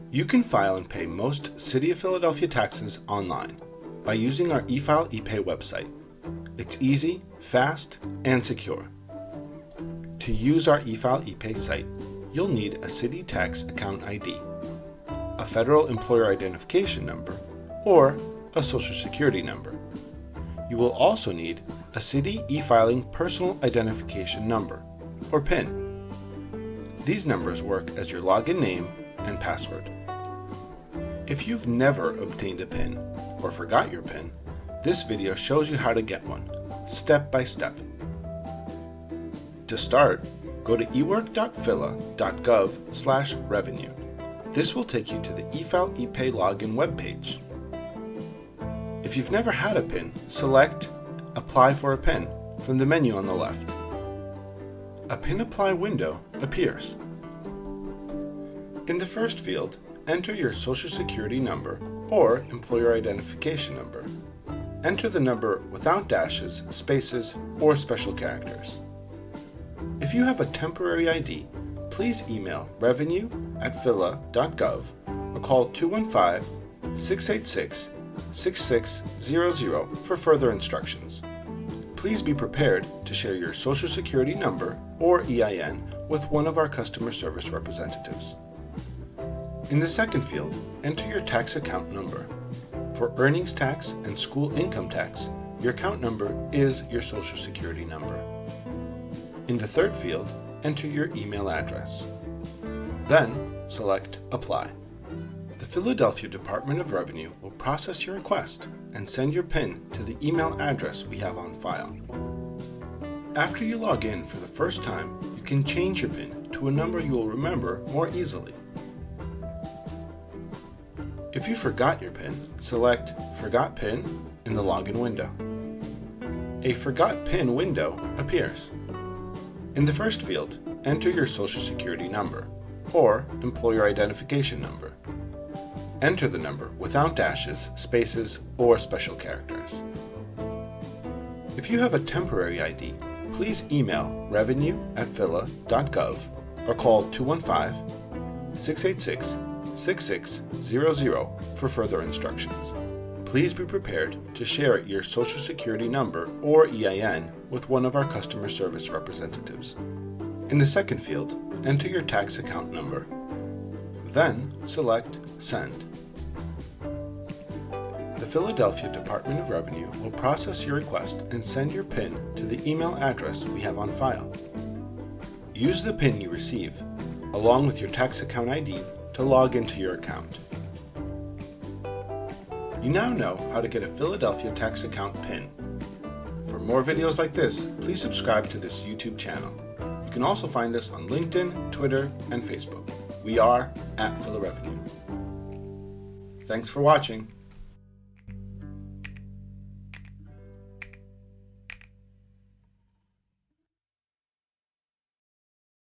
You can file and pay most City of Philadelphia taxes online by using our eFile ePay website. It's easy, fast, and secure. To use our eFile ePay site, you'll need a City Tax Account ID, a Federal Employer Identification Number, or a Social Security number. You will also need a City e-filing Personal Identification Number, or PIN. These numbers work as your login name and password. If you've never obtained a PIN or forgot your PIN, this video shows you how to get one, step by step. To start, go to ework.phila.gov/revenue. This will take you to the eFile ePay login webpage. If you've never had a PIN, select Apply for a PIN from the menu on the left. A PIN Apply window appears. In the first field, enter your Social Security number or Employer Identification Number. Enter the number without dashes, spaces, or special characters. If you have a temporary ID, please email revenue@phila.gov or call 215-686-6600 for further instructions. Please be prepared to share your Social Security number or EIN with one of our customer service representatives. In the second field, enter your tax account number. For earnings tax and school income tax, your account number is your Social Security number. In the third field, enter your email address. Then, select Apply. The Philadelphia Department of Revenue will process your request and send your PIN to the email address we have on file. After you log in for the first time, you can change your PIN to a number you will remember more easily. If you forgot your PIN, select Forgot PIN in the login window. A Forgot PIN window appears. In the first field, enter your Social Security number or Employer Identification Number. Enter the number without dashes, spaces, or special characters. If you have a temporary ID, please email revenue@phila.gov or call 215-686-6600 for further instructions. Please be prepared to share your Social Security number or EIN with one of our customer service representatives. In the second field, enter your tax account number. Then select Send. The Philadelphia Department of Revenue will process your request and send your PIN to the email address we have on file. Use the PIN you receive, along with your tax account ID, to log into your account. You now know how to get a Philadelphia tax account PIN. For more videos like this, please subscribe to this YouTube channel. You can also find us on LinkedIn, Twitter, and Facebook. We are @PhilaRevenue. Thanks for watching.